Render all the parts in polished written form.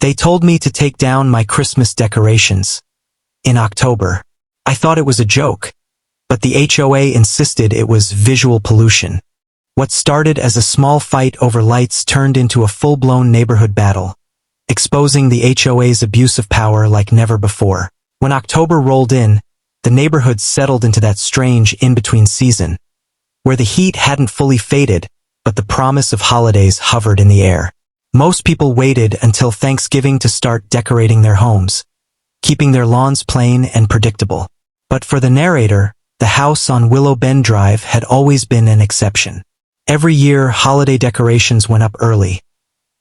They told me to take down my Christmas decorations in October. I thought it was a joke, but the HOA insisted it was visual pollution. What started as a small fight over lights turned into a full-blown neighborhood battle, exposing the HOA's abuse of power like never before. When October rolled in, the neighborhood settled into that strange in-between season, where the heat hadn't fully faded, but the promise of holidays hovered in the air. Most people waited until Thanksgiving to start decorating their homes, keeping their lawns plain and predictable. But for the narrator, the house on Willow Bend Drive had always been an exception. Every year, holiday decorations went up early.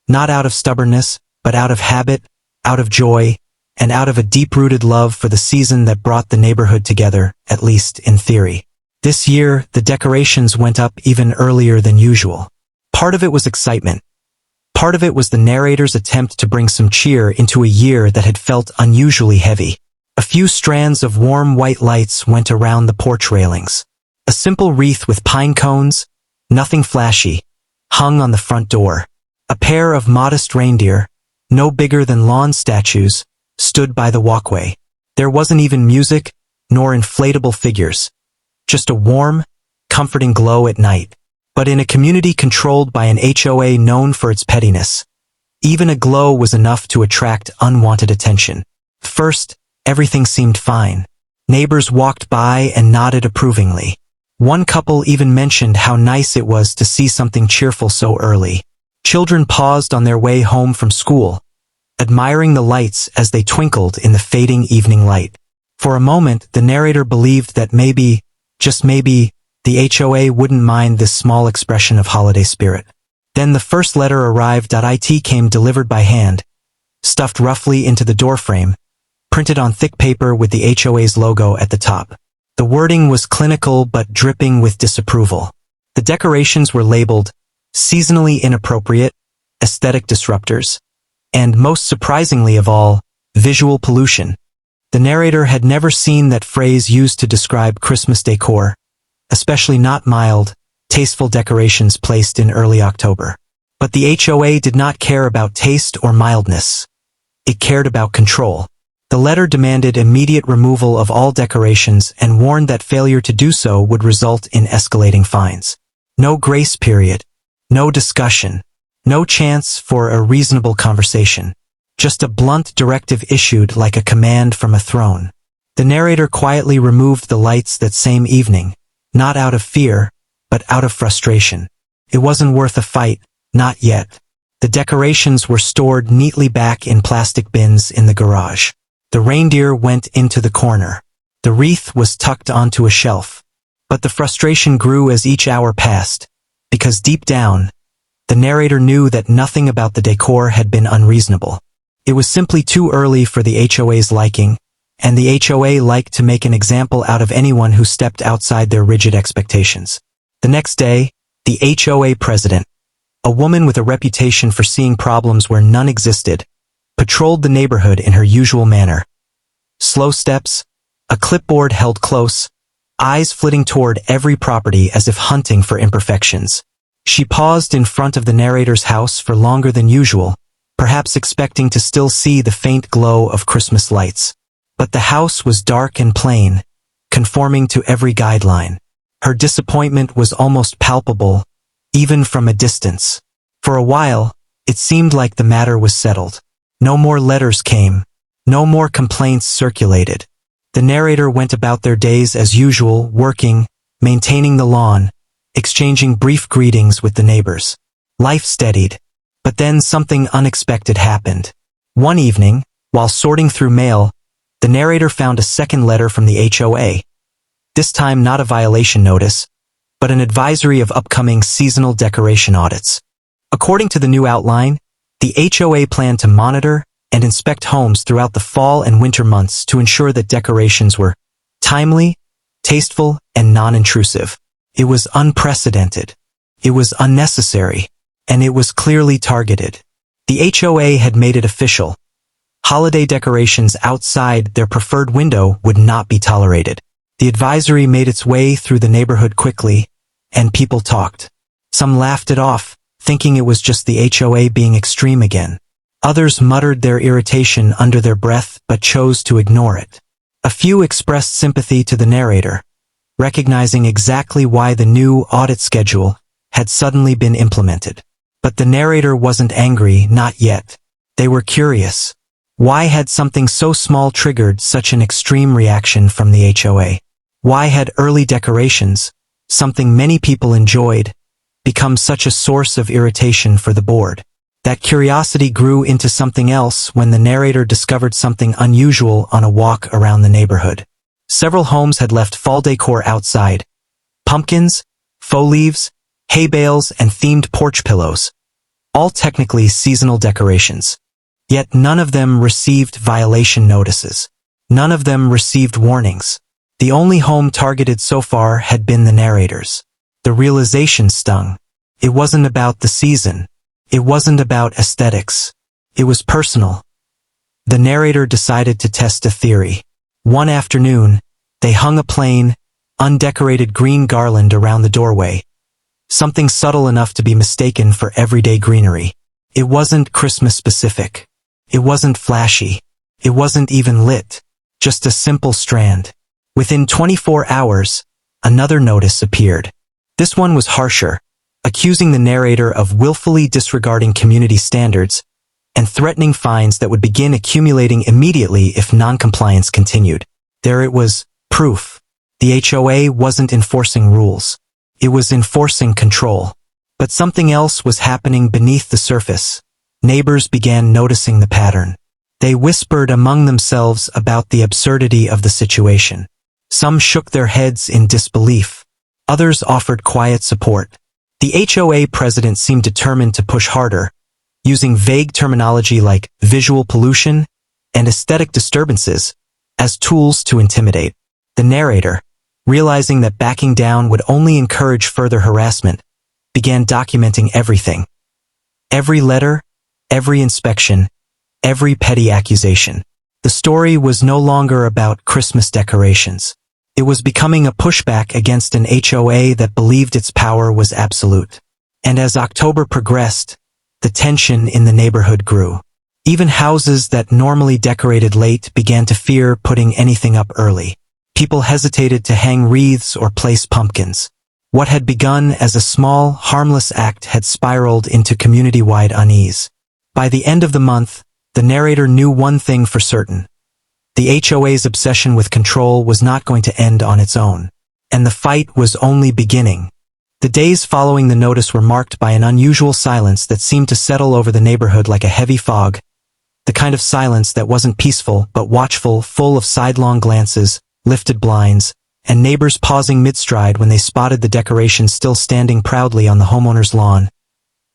Not out of stubbornness, but out of habit, out of joy, and out of a deep-rooted love for the season that brought the neighborhood together, at least in theory. This year, the decorations went up even earlier than usual. Part of it was excitement. Part of it was the narrator's attempt to bring some cheer into a year that had felt unusually heavy. A few strands of warm white lights went around the porch railings. A simple wreath with pine cones, nothing flashy, hung on the front door. A pair of modest reindeer, no bigger than lawn statues, stood by the walkway. There wasn't even music, nor inflatable figures. Just a warm, comforting glow at night. But in a community controlled by an HOA known for its pettiness, even a glow was enough to attract unwanted attention. First, everything seemed fine. Neighbors walked by and nodded approvingly. One couple even mentioned how nice it was to see something cheerful so early. Children paused on their way home from school, admiring the lights as they twinkled in the fading evening light. For a moment, the narrator believed that maybe, just maybe, the HOA wouldn't mind this small expression of holiday spirit. Then the first letter arrived. It came delivered by hand, stuffed roughly into the doorframe, printed on thick paper with the HOA's logo at the top. The wording was clinical but dripping with disapproval. The decorations were labeled seasonally inappropriate, aesthetic disruptors, and most surprisingly of all, visual pollution. The narrator had never seen that phrase used to describe Christmas decor, especially not mild, tasteful decorations placed in early October. But the HOA did not care about taste or mildness. It cared about control. The letter demanded immediate removal of all decorations and warned that failure to do so would result in escalating fines. No grace period, no discussion, no chance for a reasonable conversation. Just a blunt directive issued like a command from a throne. The narrator quietly removed the lights that same evening, not out of fear, but out of frustration. It wasn't worth a fight, not yet. The decorations were stored neatly back in plastic bins in the garage. The reindeer went into the corner. The wreath was tucked onto a shelf. But the frustration grew as each hour passed, because deep down, the narrator knew that nothing about the decor had been unreasonable. It was simply too early for the HOA's liking, and the HOA liked to make an example out of anyone who stepped outside their rigid expectations. The next day, the HOA president, a woman with a reputation for seeing problems where none existed, patrolled the neighborhood in her usual manner. Slow steps, a clipboard held close, eyes flitting toward every property as if hunting for imperfections. She paused in front of the narrator's house for longer than usual, perhaps expecting to still see the faint glow of Christmas lights. But the house was dark and plain, conforming to every guideline. Her disappointment was almost palpable, even from a distance. For a while, it seemed like the matter was settled. No more letters came. No more complaints circulated. The narrator went about their days as usual, working, maintaining the lawn, exchanging brief greetings with the neighbors. Life steadied. But then something unexpected happened. One evening, while sorting through mail, the narrator found a second letter from the HOA. This time not a violation notice, but an advisory of upcoming seasonal decoration audits. According to the new outline, the HOA planned to monitor and inspect homes throughout the fall and winter months to ensure that decorations were timely, tasteful, and non-intrusive. It was unprecedented. It was unnecessary. And it was clearly targeted. The HOA had made it official. Holiday decorations outside their preferred window would not be tolerated. The advisory made its way through the neighborhood quickly, and people talked. Some laughed it off, thinking it was just the HOA being extreme again. Others muttered their irritation under their breath but chose to ignore it. A few expressed sympathy to the narrator, recognizing exactly why the new audit schedule had suddenly been implemented. But the narrator wasn't angry, not yet. They were curious. Why had something so small triggered such an extreme reaction from the HOA? Why had early decorations, something many people enjoyed, become such a source of irritation for the board? That curiosity grew into something else when the narrator discovered something unusual on a walk around the neighborhood. Several homes had left fall decor outside. Pumpkins, faux leaves, hay bales, and themed porch pillows. All technically seasonal decorations. Yet none of them received violation notices. None of them received warnings. The only home targeted so far had been the narrator's. The realization stung. It wasn't about the season. It wasn't about aesthetics. It was personal. The narrator decided to test a theory. One afternoon, they hung a plain, undecorated green garland around the doorway. Something subtle enough to be mistaken for everyday greenery. It wasn't Christmas specific. It wasn't flashy. It wasn't even lit. Just a simple strand. Within 24 hours, another notice appeared. This one was harsher, accusing the narrator of willfully disregarding community standards and threatening fines that would begin accumulating immediately if non-compliance continued. There it was, proof. The HOA wasn't enforcing rules. It was enforcing control. But something else was happening beneath the surface. Neighbors began noticing the pattern. They whispered among themselves about the absurdity of the situation. Some shook their heads in disbelief. Others offered quiet support. The HOA president seemed determined to push harder, using vague terminology like visual pollution and aesthetic disturbances as tools to intimidate. The narrator, realizing that backing down would only encourage further harassment, began documenting everything. Every letter, every inspection, every petty accusation. The story was no longer about Christmas decorations. It was becoming a pushback against an HOA that believed its power was absolute. And as October progressed, the tension in the neighborhood grew. Even houses that normally decorated late began to fear putting anything up early. People hesitated to hang wreaths or place pumpkins. What had begun as a small, harmless act had spiraled into community-wide unease. By the end of the month, the narrator knew one thing for certain. The HOA's obsession with control was not going to end on its own. And the fight was only beginning. The days following the notice were marked by an unusual silence that seemed to settle over the neighborhood like a heavy fog. The kind of silence that wasn't peaceful but watchful, full of sidelong glances, lifted blinds, and neighbors pausing mid-stride when they spotted the decorations still standing proudly on the homeowner's lawn.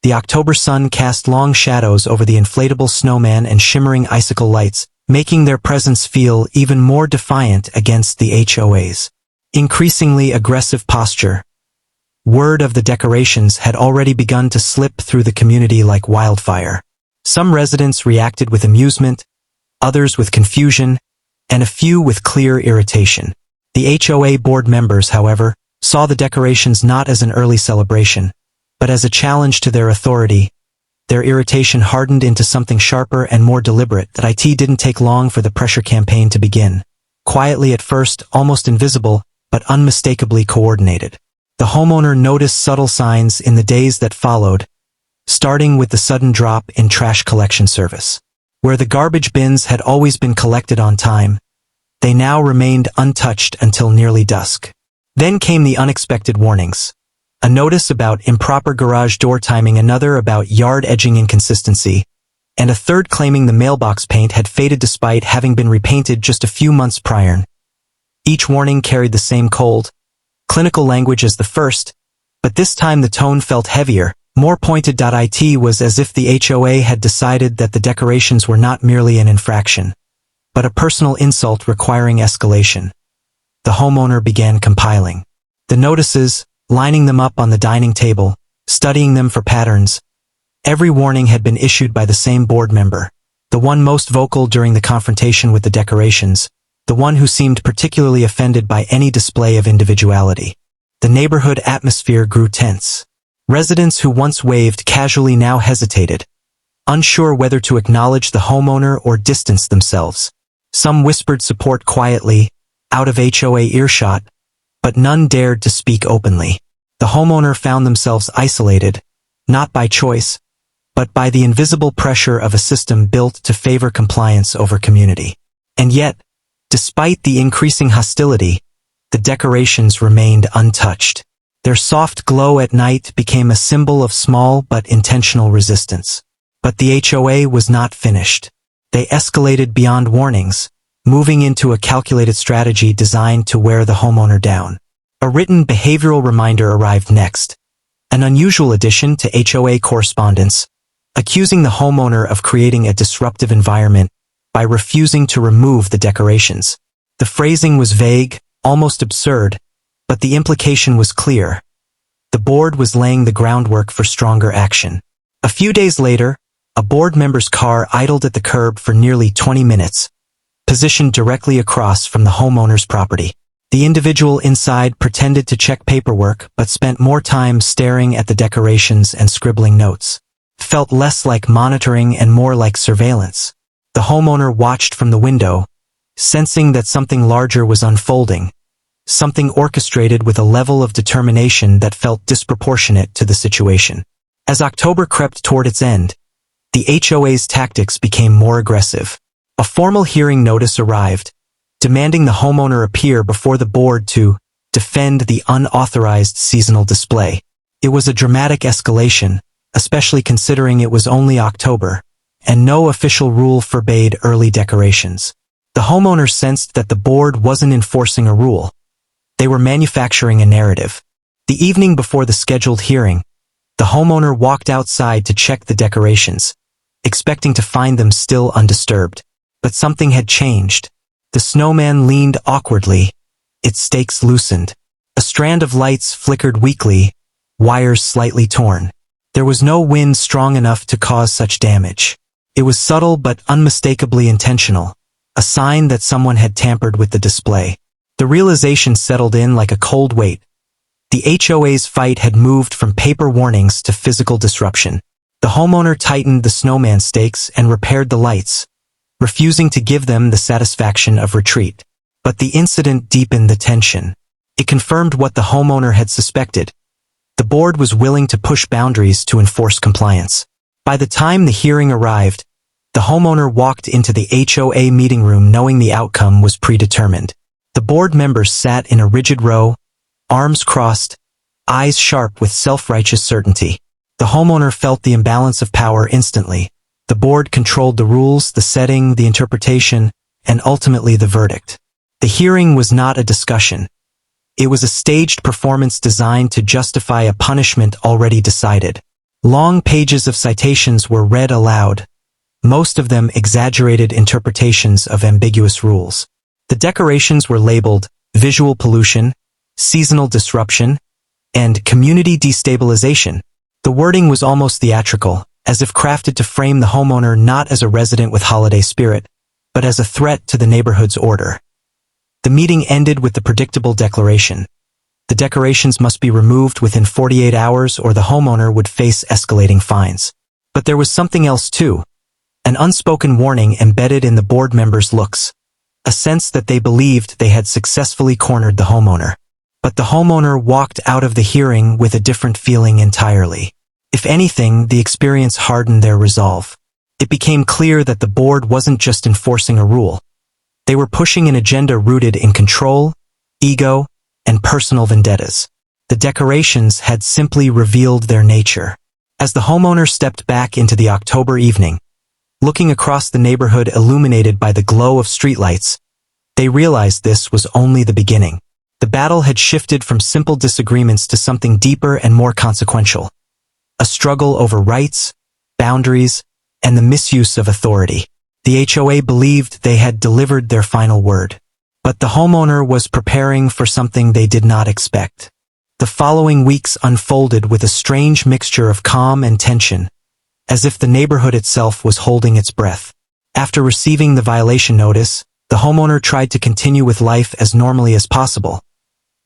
The October sun cast long shadows over the inflatable snowman and shimmering icicle lights, making their presence feel even more defiant against the HOA's increasingly aggressive posture. Word of the decorations had already begun to slip through the community like wildfire. Some residents reacted with amusement, others with confusion, and a few with clear irritation. The HOA board members, however, saw the decorations not as an early celebration, but as a challenge to their authority. Their irritation hardened into something sharper and more deliberate. That IT didn't take long for the pressure campaign to begin. Quietly at first, almost invisible, but unmistakably coordinated. The homeowner noticed subtle signs in the days that followed, starting with the sudden drop in trash collection service. Where the garbage bins had always been collected on time, they now remained untouched until nearly dusk. Then came the unexpected warnings. A notice about improper garage door timing, another about yard edging inconsistency, and a third claiming the mailbox paint had faded despite having been repainted just a few months prior. Each warning carried the same cold, clinical language as the first, but this time the tone felt heavier, more pointed. It was as if the HOA had decided that the decorations were not merely an infraction, but a personal insult requiring escalation. The homeowner began compiling the notices, lining them up on the dining table, studying them for patterns. Every warning had been issued by the same board member, the one most vocal during the confrontation with the decorations, the one who seemed particularly offended by any display of individuality. The neighborhood atmosphere grew tense. Residents who once waved casually now hesitated, unsure whether to acknowledge the homeowner or distance themselves. Some whispered support quietly, out of HOA earshot, but none dared to speak openly. The homeowner found themselves isolated, not by choice, but by the invisible pressure of a system built to favor compliance over community. And yet, despite the increasing hostility, the decorations remained untouched. Their soft glow at night became a symbol of small but intentional resistance. But the HOA was not finished. They escalated beyond warnings, moving into a calculated strategy designed to wear the homeowner down. A written behavioral reminder arrived next, an unusual addition to HOA correspondence, accusing the homeowner of creating a disruptive environment by refusing to remove the decorations. The phrasing was vague, almost absurd, but the implication was clear. The board was laying the groundwork for stronger action. A few days later, a board member's car idled at the curb for nearly 20 minutes, positioned directly across from the homeowner's property. The individual inside pretended to check paperwork but spent more time staring at the decorations and scribbling notes. It felt less like monitoring and more like surveillance. The homeowner watched from the window, sensing that something larger was unfolding, something orchestrated with a level of determination that felt disproportionate to the situation. As October crept toward its end, the HOA's tactics became more aggressive. A formal hearing notice arrived, demanding the homeowner appear before the board to defend the unauthorized seasonal display. It was a dramatic escalation, especially considering it was only October, and no official rule forbade early decorations. The homeowner sensed that the board wasn't enforcing a rule. They were manufacturing a narrative. The evening before the scheduled hearing, the homeowner walked outside to check the decorations, expecting to find them still undisturbed. But something had changed. The snowman leaned awkwardly, its stakes loosened. A strand of lights flickered weakly, wires slightly torn. There was no wind strong enough to cause such damage. It was subtle but unmistakably intentional, a sign that someone had tampered with the display. The realization settled in like a cold weight. The HOA's fight had moved from paper warnings to physical disruption. The homeowner tightened the snowman stakes and repaired the lights, refusing to give them the satisfaction of retreat. But the incident deepened the tension. It confirmed what the homeowner had suspected. The board was willing to push boundaries to enforce compliance. By the time the hearing arrived, the homeowner walked into the HOA meeting room knowing the outcome was predetermined. The board members sat in a rigid row, arms crossed, eyes sharp with self-righteous certainty. The homeowner felt the imbalance of power instantly. The board controlled the rules, the setting, the interpretation, and ultimately the verdict. The hearing was not a discussion. It was a staged performance designed to justify a punishment already decided. Long pages of citations were read aloud, most of them exaggerated interpretations of ambiguous rules. The decorations were labeled visual pollution, seasonal disruption, and community destabilization. The wording was almost theatrical, as if crafted to frame the homeowner not as a resident with holiday spirit, but as a threat to the neighborhood's order. The meeting ended with the predictable declaration. The decorations must be removed within 48 hours or the homeowner would face escalating fines. But there was something else too. An unspoken warning embedded in the board members' looks. A sense that they believed they had successfully cornered the homeowner. But the homeowner walked out of the hearing with a different feeling entirely. If anything, the experience hardened their resolve. It became clear that the board wasn't just enforcing a rule. They were pushing an agenda rooted in control, ego, and personal vendettas. The decorations had simply revealed their nature. As the homeowner stepped back into the October evening, looking across the neighborhood illuminated by the glow of streetlights, they realized this was only the beginning. The battle had shifted from simple disagreements to something deeper and more consequential. A struggle over rights, boundaries, and the misuse of authority. The HOA believed they had delivered their final word. But the homeowner was preparing for something they did not expect. The following weeks unfolded with a strange mixture of calm and tension, as if the neighborhood itself was holding its breath. After receiving the violation notice, the homeowner tried to continue with life as normally as possible.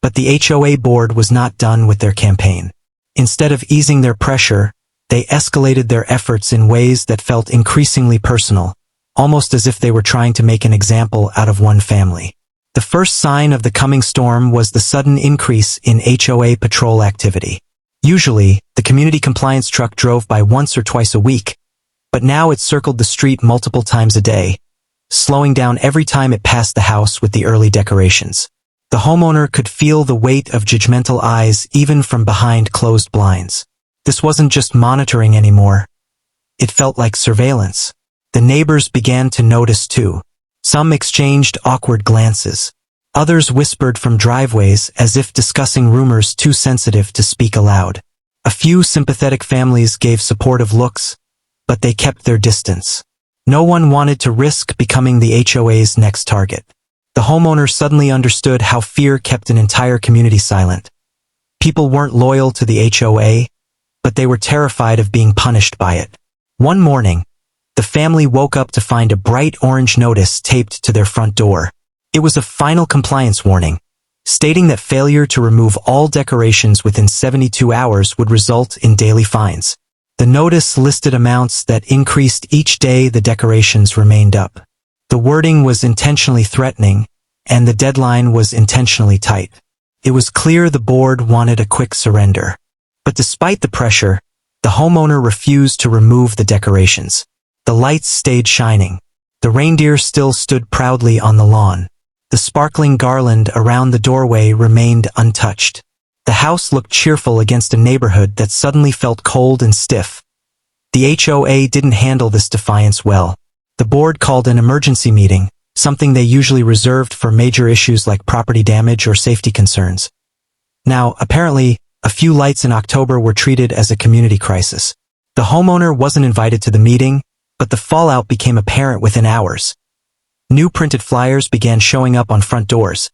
But the HOA board was not done with their campaign. Instead of easing their pressure, They escalated their efforts in ways that felt increasingly personal, almost as if they were trying to make an example out of one family. The first sign of the coming storm was the sudden increase in HOA patrol activity. Usually, the community compliance truck drove by once or twice a week, but now it circled the street multiple times a day, slowing down every time it passed the house with the early decorations. The homeowner could feel the weight of judgmental eyes even from behind closed blinds. This wasn't just monitoring anymore. It felt like surveillance. The neighbors began to notice too. Some exchanged awkward glances. Others whispered from driveways as if discussing rumors too sensitive to speak aloud. A few sympathetic families gave supportive looks, but they kept their distance. No one wanted to risk becoming the HOA's next target. The homeowner suddenly understood how fear kept an entire community silent. People weren't loyal to the HOA, but they were terrified of being punished by it. One morning, the family woke up to find a bright orange notice taped to their front door. It was a final compliance warning, stating that failure to remove all decorations within 72 hours would result in daily fines. The notice listed amounts that increased each day the decorations remained up. The wording was intentionally threatening, and the deadline was intentionally tight. It was clear the board wanted a quick surrender. But despite the pressure, the homeowner refused to remove the decorations. The lights stayed shining. The reindeer still stood proudly on the lawn. The sparkling garland around the doorway remained untouched. The house looked cheerful against a neighborhood that suddenly felt cold and stiff. The HOA didn't handle this defiance well. The board called an emergency meeting, something they usually reserved for major issues like property damage or safety concerns. Now, apparently, a few lights in October were treated as a community crisis. The homeowner wasn't invited to the meeting, but the fallout became apparent within hours. New printed flyers began showing up on front doors.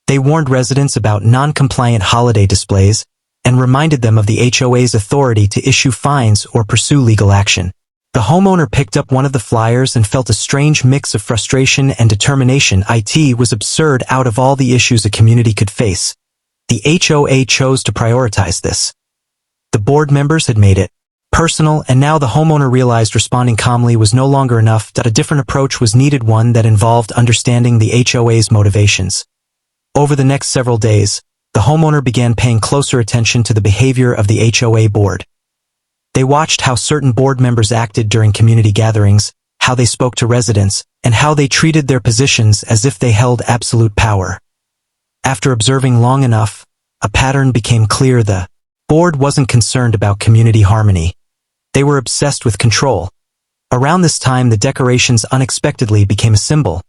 They warned residents about non-compliant holiday displays and reminded them of the HOA's authority to issue fines or pursue legal action. The homeowner picked up one of the flyers and felt a strange mix of frustration and determination. It was absurd out of all the issues a community could face. The HOA chose to prioritize this. The board members had made it personal, and now the homeowner realized responding calmly was no longer enough. A different approach was needed, one that involved understanding the HOA's motivations. Over the next several days, the homeowner began paying closer attention to the behavior of the HOA board. They watched how certain board members acted during community gatherings, how they spoke to residents, and how they treated their positions as if they held absolute power. After observing long enough, a pattern became clear. The board wasn't concerned about community harmony. They were obsessed with control. Around this time, the decorations unexpectedly became a symbol.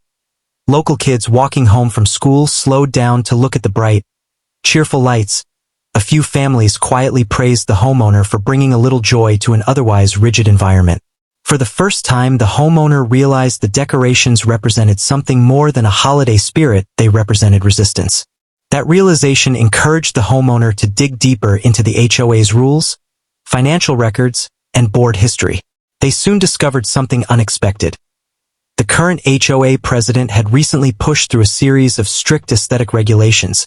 Local kids walking home from school slowed down to look at the bright, cheerful lights. A few families quietly praised the homeowner for bringing a little joy to an otherwise rigid environment. For the first time, the homeowner realized the decorations represented something more than a holiday spirit. They represented resistance. That realization encouraged the homeowner to dig deeper into the HOA's rules, financial records, and board history. They soon discovered something unexpected. The current HOA president had recently pushed through a series of strict aesthetic regulations,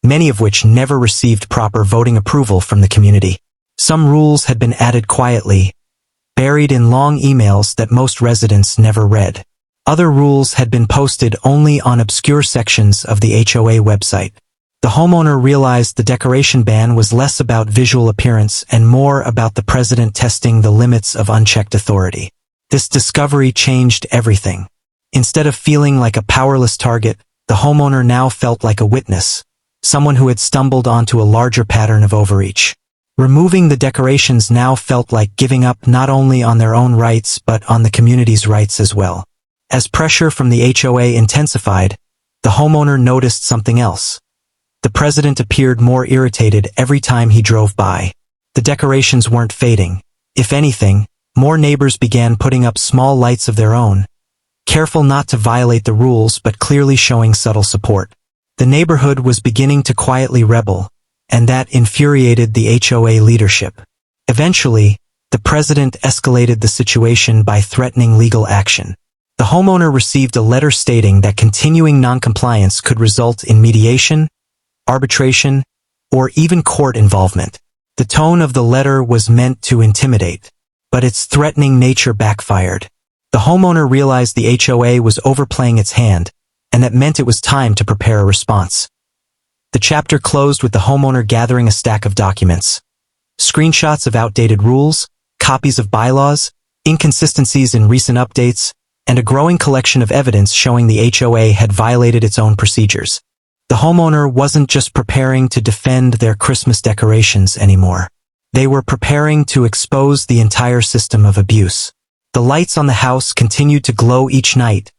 many of which never received proper voting approval from the community. Some rules had been added quietly, buried in long emails that most residents never read. Other rules had been posted only on obscure sections of the HOA website. The homeowner realized the decoration ban was less about visual appearance and more about the president testing the limits of unchecked authority. This discovery changed everything. Instead of feeling like a powerless target, the homeowner now felt like a witness, someone who had stumbled onto a larger pattern of overreach. Removing the decorations now felt like giving up not only on their own rights but on the community's rights as well. As pressure from the HOA intensified, the homeowner noticed something else. The president appeared more irritated every time he drove by. The decorations weren't fading. If anything, more neighbors began putting up small lights of their own, careful not to violate the rules but clearly showing subtle support. The neighborhood was beginning to quietly rebel, and that infuriated the HOA leadership. Eventually, the president escalated the situation by threatening legal action. The homeowner received a letter stating that continuing noncompliance could result in mediation, arbitration, or even court involvement. The tone of the letter was meant to intimidate, but its threatening nature backfired. The homeowner realized the HOA was overplaying its hand, and that meant it was time to prepare a response. The chapter closed with the homeowner gathering a stack of documents. Screenshots of outdated rules, copies of bylaws, inconsistencies in recent updates, and a growing collection of evidence showing the HOA had violated its own procedures. The homeowner wasn't just preparing to defend their Christmas decorations anymore. They were preparing to expose the entire system of abuse. The lights on the house continued to glow each night,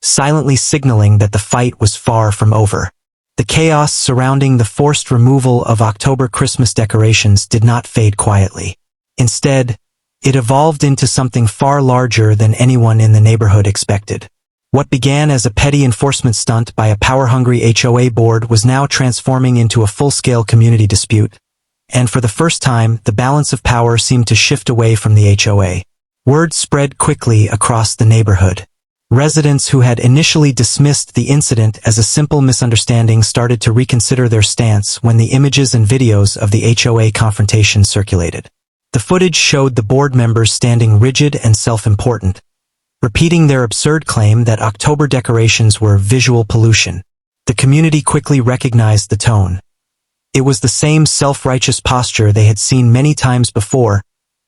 silently signaling that the fight was far from over. The chaos surrounding the forced removal of October Christmas decorations did not fade quietly. Instead, it evolved into something far larger than anyone in the neighborhood expected. What began as a petty enforcement stunt by a power-hungry HOA board was now transforming into a full-scale community dispute, and for the first time, the balance of power seemed to shift away from the HOA. Word spread quickly across the neighborhood. Residents who had initially dismissed the incident as a simple misunderstanding started to reconsider their stance when the images and videos of the HOA confrontation circulated. The footage showed the board members standing rigid and self-important, repeating their absurd claim that October decorations were visual pollution. The community quickly recognized the tone. It was the same self-righteous posture they had seen many times before,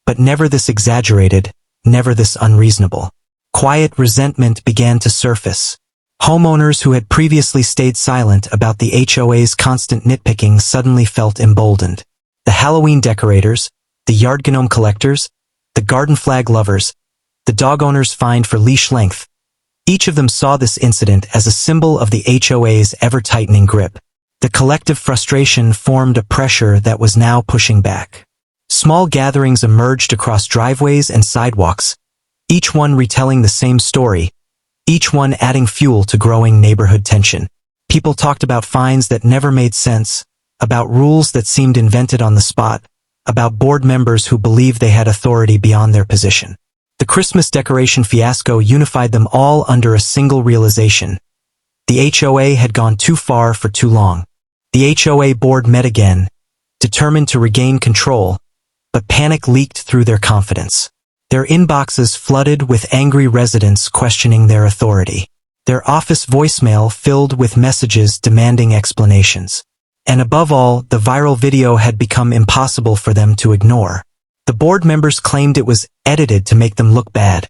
but never this exaggerated, never this unreasonable. Quiet resentment began to surface. Homeowners who had previously stayed silent about the HOA's constant nitpicking suddenly felt emboldened. The Halloween decorators, the yard gnome collectors, the garden flag lovers, the dog owners fined for leash length. Each of them saw this incident as a symbol of the HOA's ever-tightening grip. The collective frustration formed a pressure that was now pushing back. Small gatherings emerged across driveways and sidewalks, each one retelling the same story, each one adding fuel to growing neighborhood tension. People talked about fines that never made sense, about rules that seemed invented on the spot, about board members who believed they had authority beyond their position. The Christmas decoration fiasco unified them all under a single realization. The HOA had gone too far for too long. The HOA board met again, determined to regain control, but panic leaked through their confidence. Their inboxes flooded with angry residents questioning their authority. Their office voicemail filled with messages demanding explanations. And above all, the viral video had become impossible for them to ignore. The board members claimed it was edited to make them look bad,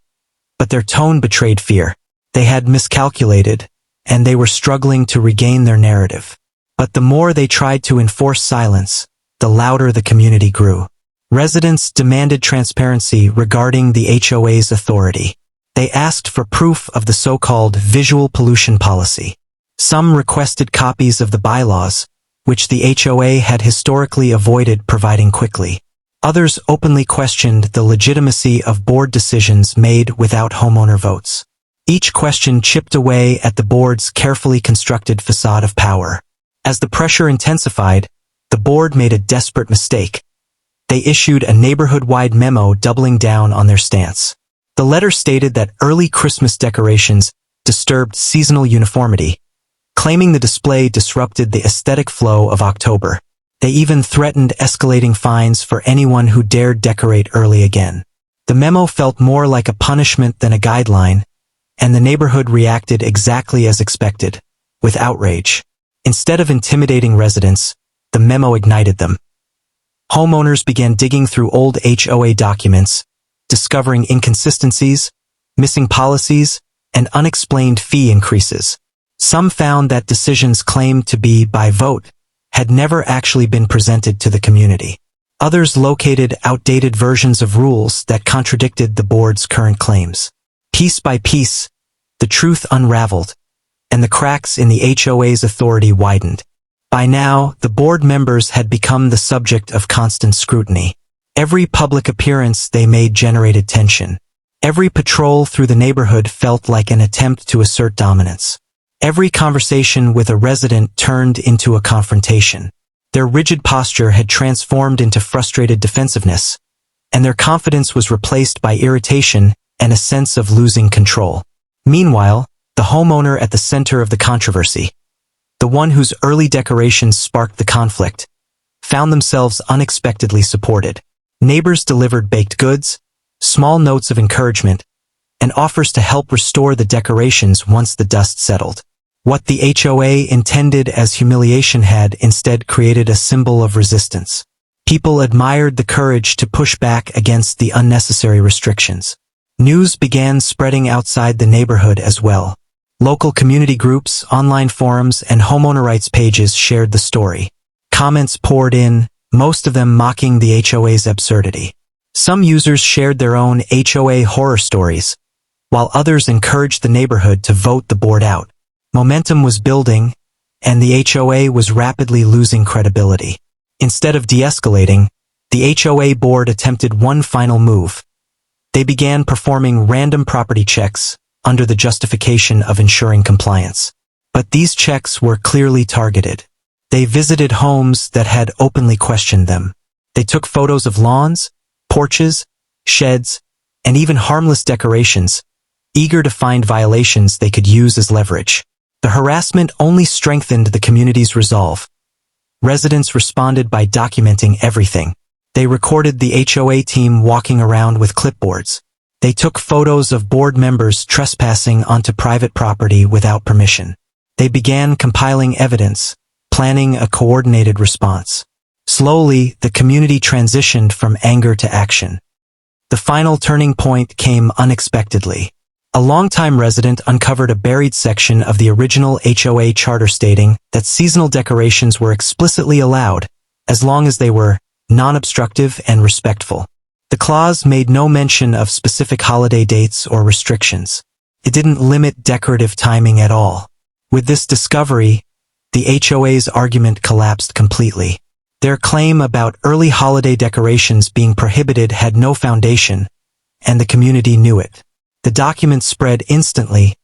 but their tone betrayed fear. They had miscalculated, and they were struggling to regain their narrative. But the more they tried to enforce silence, the louder the community grew. Residents demanded transparency regarding the HOA's authority. They asked for proof of the so-called visual pollution policy. Some requested copies of the bylaws, which the HOA had historically avoided providing quickly. Others openly questioned the legitimacy of board decisions made without homeowner votes. Each question chipped away at the board's carefully constructed facade of power. As the pressure intensified, the board made a desperate mistake. They issued a neighborhood-wide memo doubling down on their stance. The letter stated that early Christmas decorations disturbed seasonal uniformity, claiming the display disrupted the aesthetic flow of October. They even threatened escalating fines for anyone who dared decorate early again. The memo felt more like a punishment than a guideline, and the neighborhood reacted exactly as expected, with outrage. Instead of intimidating residents, the memo ignited them. Homeowners began digging through old HOA documents, discovering inconsistencies, missing policies, and unexplained fee increases. Some found that decisions claimed to be by vote had never actually been presented to the community. Others located outdated versions of rules that contradicted the board's current claims. Piece by piece, the truth unraveled, and the cracks in the HOA's authority widened. By now, the board members had become the subject of constant scrutiny. Every public appearance they made generated tension. Every patrol through the neighborhood felt like an attempt to assert dominance. Every conversation with a resident turned into a confrontation. Their rigid posture had transformed into frustrated defensiveness, and their confidence was replaced by irritation and a sense of losing control. Meanwhile, the homeowner at the center of the controversy, the one whose early decorations sparked the conflict, found themselves unexpectedly supported. Neighbors delivered baked goods, small notes of encouragement, and offers to help restore the decorations once the dust settled. What the HOA intended as humiliation had instead created a symbol of resistance. People admired the courage to push back against the unnecessary restrictions. News began spreading outside the neighborhood as well. Local community groups, online forums, and homeowner rights pages shared the story. Comments poured in, most of them mocking the HOA's absurdity. Some users shared their own HOA horror stories, while others encouraged the neighborhood to vote the board out. Momentum was building, and the HOA was rapidly losing credibility. Instead of de-escalating, the HOA board attempted one final move. They began performing random property checks under the justification of ensuring compliance. But these checks were clearly targeted. They visited homes that had openly questioned them. They took photos of lawns, porches, sheds, and even harmless decorations, eager to find violations they could use as leverage. The harassment only strengthened the community's resolve. Residents responded by documenting everything. They recorded the HOA team walking around with clipboards. They took photos of board members trespassing onto private property without permission. They began compiling evidence, planning a coordinated response. Slowly, the community transitioned from anger to action. The final turning point came unexpectedly. A longtime resident uncovered a buried section of the original HOA charter stating that seasonal decorations were explicitly allowed, as long as they were non-obstructive and respectful. The clause made no mention of specific holiday dates or restrictions. It didn't limit decorative timing at all. With this discovery, the HOA's argument collapsed completely. Their claim about early holiday decorations being prohibited had no foundation, and the community knew it. The document spread instantly,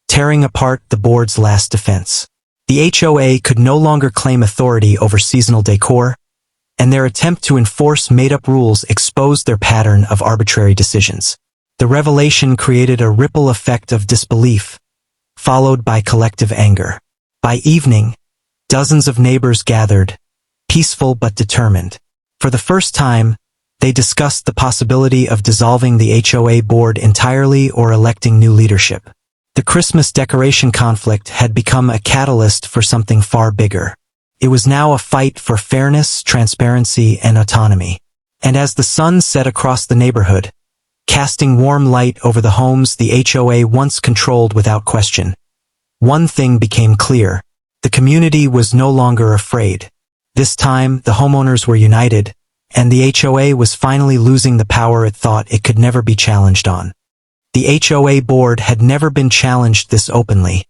tearing apart the board's last defense. The HOA could no longer claim authority over seasonal decor, and their attempt to enforce made-up rules exposed their pattern of arbitrary decisions. The revelation created a ripple effect of disbelief, followed by collective anger. By evening, dozens of neighbors gathered, peaceful but determined. For the first time, they discussed the possibility of dissolving the HOA board entirely or electing new leadership. The Christmas decoration conflict had become a catalyst for something far bigger. It was now a fight for fairness, transparency, and autonomy. And as the sun set across the neighborhood, casting warm light over the homes the HOA once controlled without question, one thing became clear. The community was no longer afraid. This time, the homeowners were united, and the HOA was finally losing the power it thought it could never be challenged on. The HOA board had never been challenged this openly,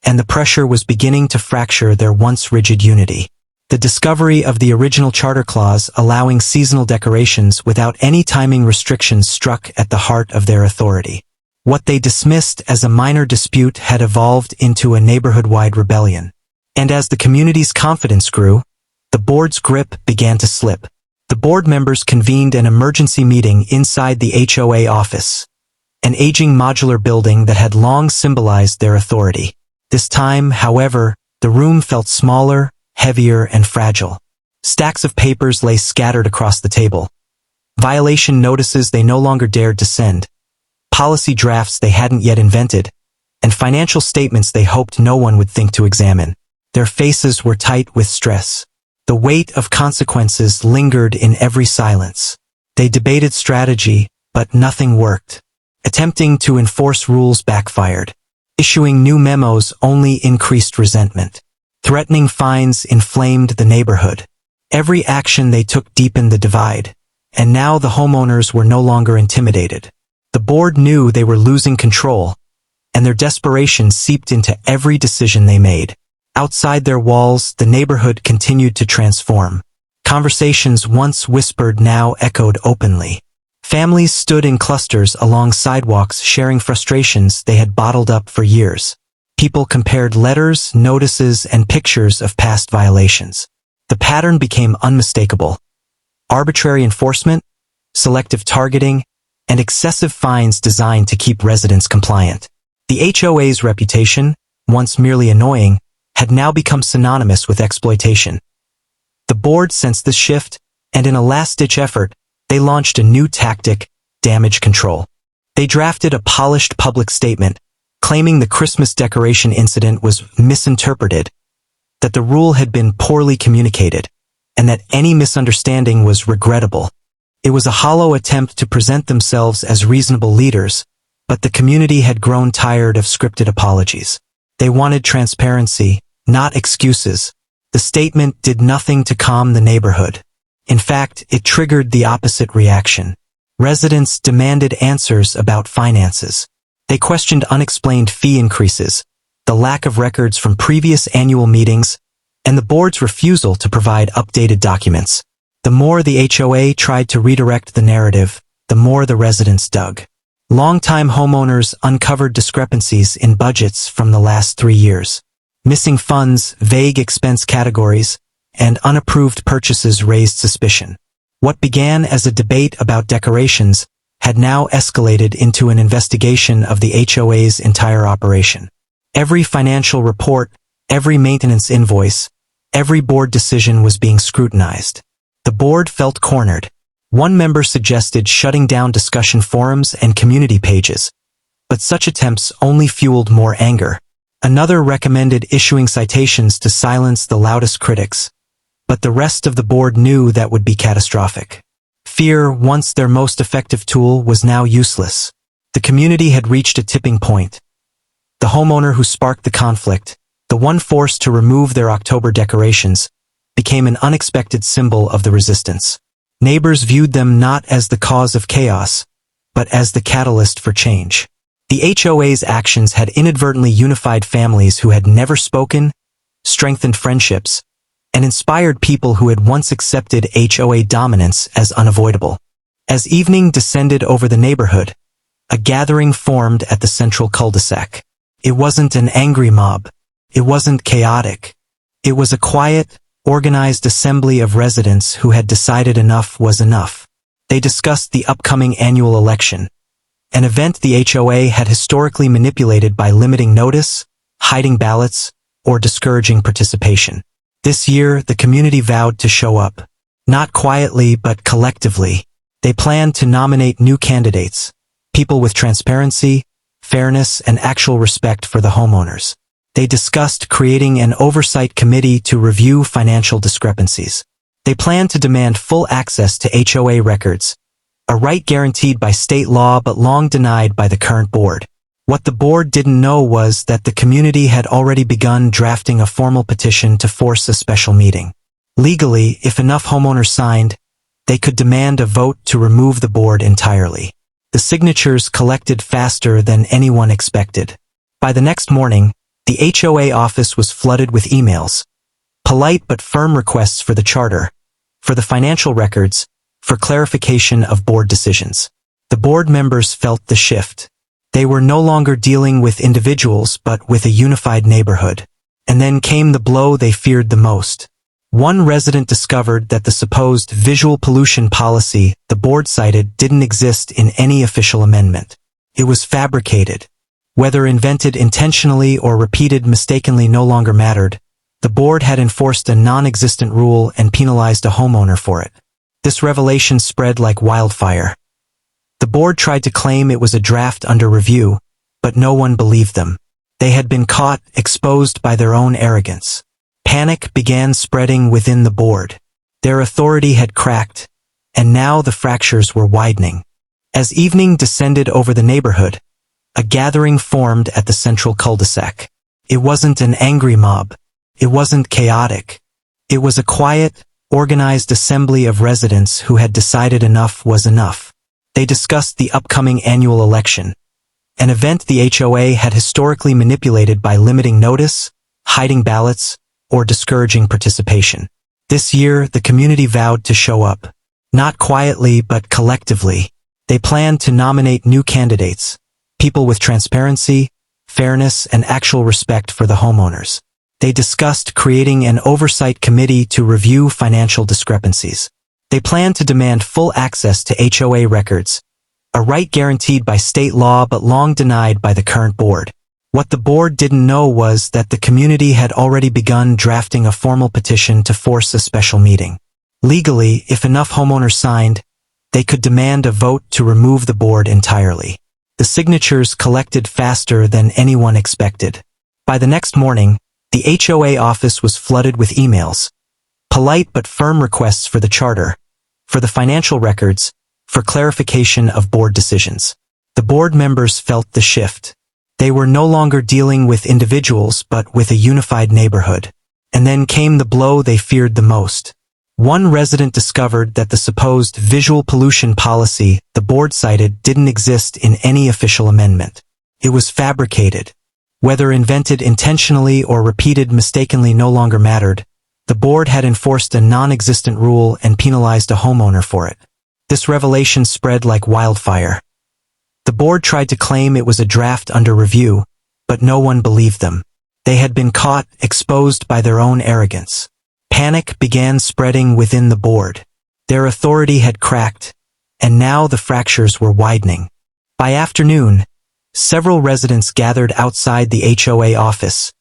and the pressure was beginning to fracture their once rigid unity. The discovery of the original charter clause allowing seasonal decorations without any timing restrictions struck at the heart of their authority. What they dismissed as a minor dispute had evolved into a neighborhood-wide rebellion. And as the community's confidence grew, the board's grip began to slip. The board members convened an emergency meeting inside the HOA office, an aging modular building that had long symbolized their authority. This time, however, the room felt smaller, heavier, and fragile. Stacks of papers lay scattered across the table. Violation notices they no longer dared to send, policy drafts they hadn't yet invented, and financial statements they hoped no one would think to examine. Their faces were tight with stress. The weight of consequences lingered in every silence. They debated strategy, but nothing worked. Attempting to enforce rules backfired. Issuing new memos only increased resentment. Threatening fines inflamed the neighborhood. Every action they took deepened the divide, and now the homeowners were no longer intimidated. The board knew they were losing control, and their desperation seeped into every decision they made. Outside their walls, the neighborhood continued to transform. Conversations once whispered now echoed openly. Families stood in clusters along sidewalks sharing frustrations they had bottled up for years. People compared letters, notices, and pictures of past violations. The pattern became unmistakable. Arbitrary enforcement, selective targeting, and excessive fines designed to keep residents compliant. The HOA's reputation, once merely annoying, had now become synonymous with exploitation. The board sensed this shift, and in a last-ditch effort, they launched a new tactic: damage control. They drafted a polished public statement, claiming the Christmas decoration incident was misinterpreted, that the rule had been poorly communicated, and that any misunderstanding was regrettable. It was a hollow attempt to present themselves as reasonable leaders, but the community had grown tired of scripted apologies. They wanted transparency, not excuses. The statement did nothing to calm the neighborhood. In fact, it triggered the opposite reaction. Residents demanded answers about finances. They questioned unexplained fee increases, the lack of records from previous annual meetings, and the board's refusal to provide updated documents. The more the HOA tried to redirect the narrative, the more the residents dug. Longtime homeowners uncovered discrepancies in budgets from the last 3 years. Missing funds, vague expense categories, and unapproved purchases raised suspicion. What began as a debate about decorations had now escalated into an investigation of the HOA's entire operation. Every financial report, every maintenance invoice, every board decision was being scrutinized. The board felt cornered. One member suggested shutting down discussion forums and community pages, but such attempts only fueled more anger. Another recommended issuing citations to silence the loudest critics, but the rest of the board knew that would be catastrophic. Fear, once their most effective tool, was now useless. The community had reached a tipping point. The homeowner who sparked the conflict, the one forced to remove their October decorations, became an unexpected symbol of the resistance. Neighbors viewed them not as the cause of chaos, but as the catalyst for change. The HOA's actions had inadvertently unified families who had never spoken, strengthened friendships, and inspired people who had once accepted HOA dominance as unavoidable. As evening descended over the neighborhood, a gathering formed at the central cul-de-sac. It wasn't an angry mob. It wasn't chaotic. It was a quiet, organized assembly of residents who had decided enough was enough. They discussed the upcoming annual election, an event the HOA had historically manipulated by limiting notice, hiding ballots, or discouraging participation. This year, the community vowed to show up. Not quietly, but collectively. They planned to nominate new candidates, people with transparency, fairness, and actual respect for the homeowners. They discussed creating an oversight committee to review financial discrepancies. They planned to demand full access to HOA records, a right guaranteed by state law but long denied by the current board. What the board didn't know was that the community had already begun drafting a formal petition to force a special meeting. Legally, if enough homeowners signed, they could demand a vote to remove the board entirely. The signatures collected faster than anyone expected. By the next morning, the HOA office was flooded with emails, polite but firm requests for the charter, for the financial records, for clarification of board decisions. The board members felt the shift. They were no longer dealing with individuals but with a unified neighborhood. And then came the blow they feared the most. One resident discovered that the supposed visual pollution policy the board cited didn't exist in any official amendment. It was fabricated. Whether invented intentionally or repeated mistakenly no longer mattered. The board had enforced a non-existent rule and penalized a homeowner for it. This revelation spread like wildfire. The board tried to claim it was a draft under review, but no one believed them. They had been caught, exposed by their own arrogance. Panic began spreading within the board. Their authority had cracked, and now the fractures were widening. As evening descended over the neighborhood, a gathering formed at the central cul-de-sac. It wasn't an angry mob. It wasn't chaotic. It was a quiet, organized assembly of residents who had decided enough was enough. They discussed the upcoming annual election, an event the HOA had historically manipulated by limiting notice, hiding ballots, or discouraging participation. This year, the community vowed to show up. Not quietly, but collectively. They planned to nominate new candidates, people with transparency, fairness, and actual respect for the homeowners. They discussed creating an oversight committee to review financial discrepancies. They planned to demand full access to HOA records, a right guaranteed by state law but long denied by the current board. What the board didn't know was that the community had already begun drafting a formal petition to force a special meeting. Legally, if enough homeowners signed, they could demand a vote to remove the board entirely. The signatures collected faster than anyone expected. By the next morning, the HOA office was flooded with emails, polite but firm requests for the charter, for the financial records, for clarification of board decisions. The board members felt the shift. They were no longer dealing with individuals but with a unified neighborhood. And then came the blow they feared the most. One resident discovered that the supposed visual pollution policy the board cited didn't exist in any official amendment. It was fabricated. Whether invented intentionally or repeated mistakenly no longer mattered. The board had enforced a non-existent rule and penalized a homeowner for it. This revelation spread like wildfire. The board tried to claim it was a draft under review, but no one believed them. They had been caught, exposed by their own arrogance. Panic began spreading within the board. Their authority had cracked, and now the fractures were widening. By afternoon, several residents gathered outside the HOA office,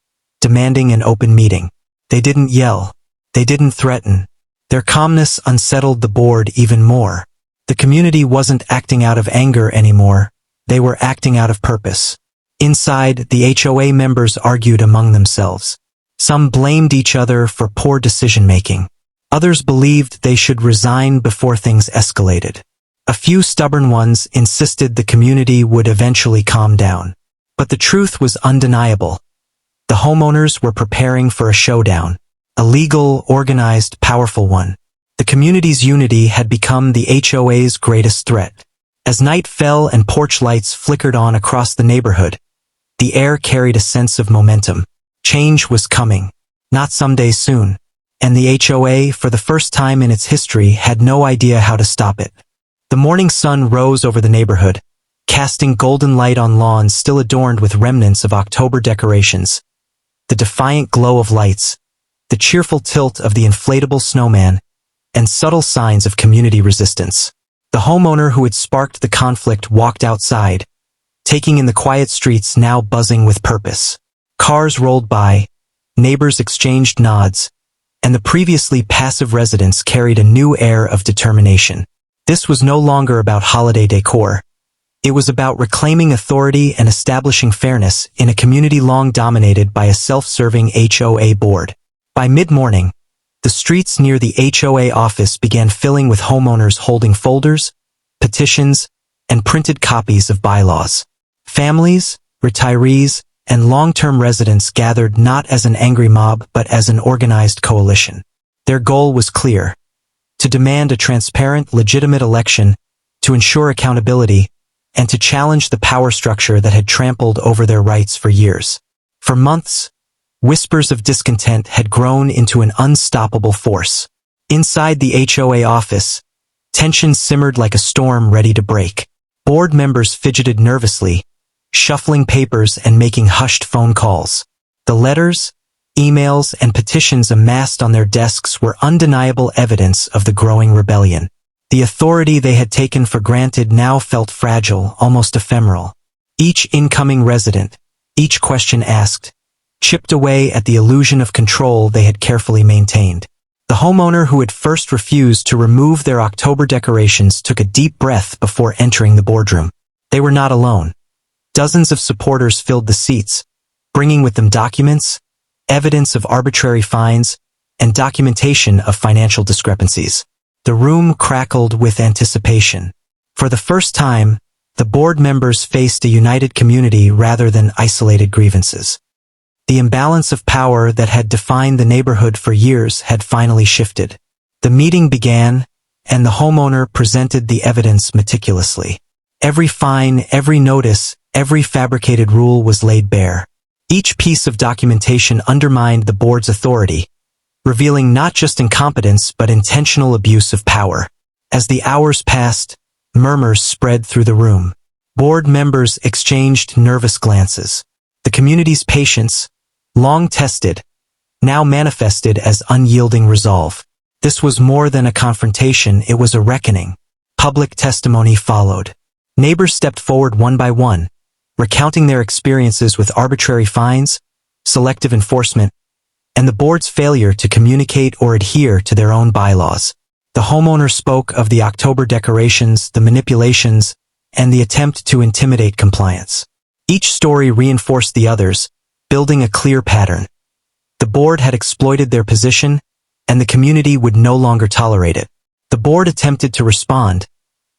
demanding an open meeting. They didn't yell. They didn't threaten. Their calmness unsettled the board even more. The community wasn't acting out of anger anymore. They were acting out of purpose. Inside, the HOA members argued among themselves. Some blamed each other for poor decision-making. Others believed they should resign before things escalated. A few stubborn ones insisted the community would eventually calm down. But the truth was undeniable. The homeowners were preparing for a showdown. A legal, organized, powerful one. The community's unity had become the HOA's greatest threat. As night fell and porch lights flickered on across the neighborhood, the air carried a sense of momentum. Change was coming. Not someday soon. And the HOA, for the first time in its history, had no idea how to stop it. The morning sun rose over the neighborhood, casting golden light on lawns still adorned with remnants of October decorations. The defiant glow of lights, the cheerful tilt of the inflatable snowman, and subtle signs of community resistance. The homeowner who had sparked the conflict walked outside, taking in the quiet streets now buzzing with purpose. Cars rolled by, neighbors exchanged nods, and the previously passive residents carried a new air of determination. This was no longer about holiday decor. It was about reclaiming authority and establishing fairness in a community long dominated by a self-serving HOA board. By mid-morning, the streets near the HOA office began filling with homeowners holding folders, petitions, and printed copies of bylaws. Families, retirees, and long-term residents gathered not as an angry mob but as an organized coalition. Their goal was clear: to demand a transparent, legitimate election, to ensure accountability, and to challenge the power structure that had trampled over their rights for years. For months, whispers of discontent had grown into an unstoppable force. Inside the HOA office, tension simmered like a storm ready to break. Board members fidgeted nervously, shuffling papers and making hushed phone calls. The letters, emails, and petitions amassed on their desks were undeniable evidence of the growing rebellion. The authority they had taken for granted now felt fragile, almost ephemeral. Each incoming resident, each question asked, chipped away at the illusion of control they had carefully maintained. The homeowner who had first refused to remove their October decorations took a deep breath before entering the boardroom. They were not alone. Dozens of supporters filled the seats, bringing with them documents, evidence of arbitrary fines, and documentation of financial discrepancies. The room crackled with anticipation. For the first time, the board members faced a united community rather than isolated grievances. The imbalance of power that had defined the neighborhood for years had finally shifted. The meeting began, and the homeowner presented the evidence meticulously. Every fine, every notice, every fabricated rule was laid bare. Each piece of documentation undermined the board's authority, revealing not just incompetence but intentional abuse of power. As the hours passed, murmurs spread through the room. Board members exchanged nervous glances. The community's patience, long tested, now manifested as unyielding resolve. This was more than a confrontation, it was a reckoning. Public testimony followed. Neighbors stepped forward one by one, recounting their experiences with arbitrary fines, selective enforcement, and the board's failure to communicate or adhere to their own bylaws. The homeowner spoke of the October decorations, the manipulations, and the attempt to intimidate compliance. Each story reinforced the others, building a clear pattern. The board had exploited their position, and the community would no longer tolerate it. The board attempted to respond,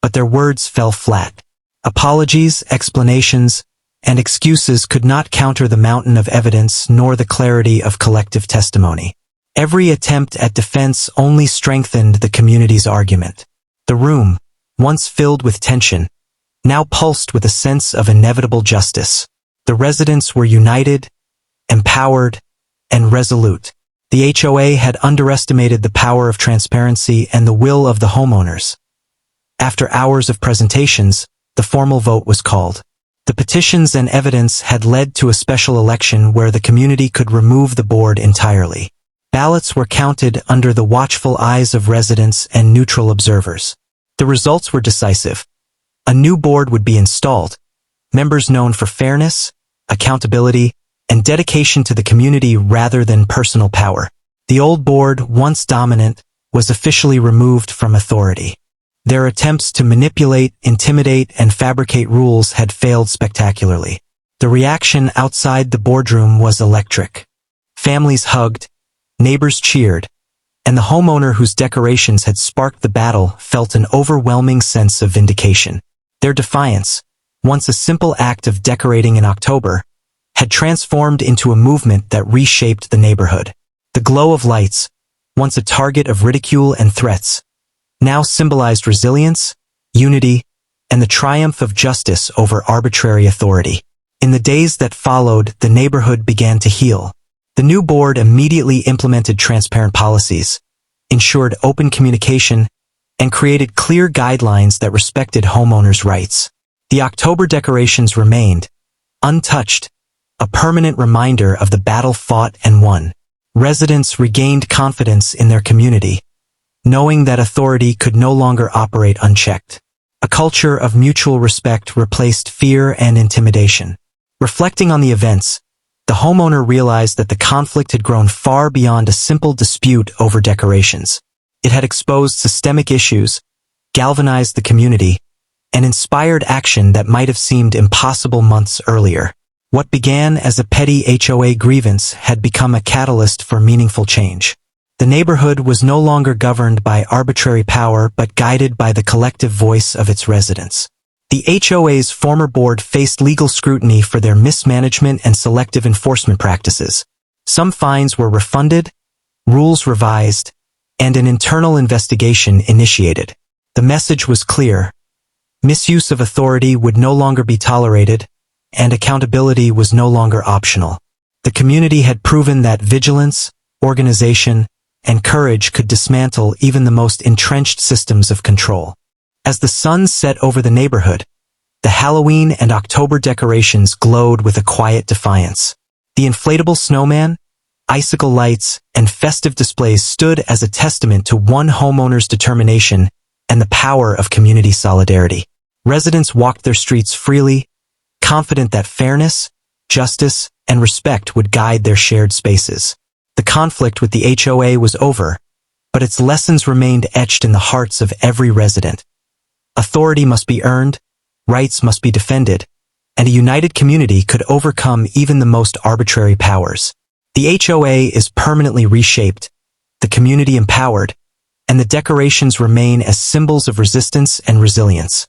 but their words fell flat. Apologies, explanations, and excuses could not counter the mountain of evidence nor the clarity of collective testimony. Every attempt at defense only strengthened the community's argument. The room, once filled with tension, now pulsed with a sense of inevitable justice. The residents were united, empowered, and resolute. The HOA had underestimated the power of transparency and the will of the homeowners. After hours of presentations, the formal vote was called. The petitions and evidence had led to a special election where the community could remove the board entirely. Ballots were counted under the watchful eyes of residents and neutral observers. The results were decisive. A new board would be installed, members known for fairness, accountability, and dedication to the community rather than personal power. The old board, once dominant, was officially removed from authority. Their attempts to manipulate, intimidate, and fabricate rules had failed spectacularly. The reaction outside the boardroom was electric. Families hugged, neighbors cheered, and the homeowner whose decorations had sparked the battle felt an overwhelming sense of vindication. Their defiance, once a simple act of decorating in October, had transformed into a movement that reshaped the neighborhood. The glow of lights, once a target of ridicule and threats, now symbolized resilience, unity, and the triumph of justice over arbitrary authority. In the days that followed, the neighborhood began to heal. The new board immediately implemented transparent policies, ensured open communication, and created clear guidelines that respected homeowners' rights. The October decorations remained, untouched, a permanent reminder of the battle fought and won. Residents regained confidence in their community, knowing that authority could no longer operate unchecked. A culture of mutual respect replaced fear and intimidation. Reflecting on the events, the homeowner realized that the conflict had grown far beyond a simple dispute over decorations. It had exposed systemic issues, galvanized the community, and inspired action that might have seemed impossible months earlier. What began as a petty HOA grievance had become a catalyst for meaningful change. The neighborhood was no longer governed by arbitrary power but guided by the collective voice of its residents. The HOA's former board faced legal scrutiny for their mismanagement and selective enforcement practices. Some fines were refunded, rules revised, and an internal investigation initiated. The message was clear. Misuse of authority would no longer be tolerated, and accountability was no longer optional. The community had proven that vigilance, organization, and courage could dismantle even the most entrenched systems of control. As the sun set over the neighborhood, the Halloween and October decorations glowed with a quiet defiance. The inflatable snowman, icicle lights, and festive displays stood as a testament to one homeowner's determination and the power of community solidarity. Residents walked their streets freely, confident that fairness, justice, and respect would guide their shared spaces. The conflict with the HOA was over, but its lessons remained etched in the hearts of every resident. Authority must be earned, rights must be defended, and a united community could overcome even the most arbitrary powers. The HOA is permanently reshaped, the community empowered, and the decorations remain as symbols of resistance and resilience.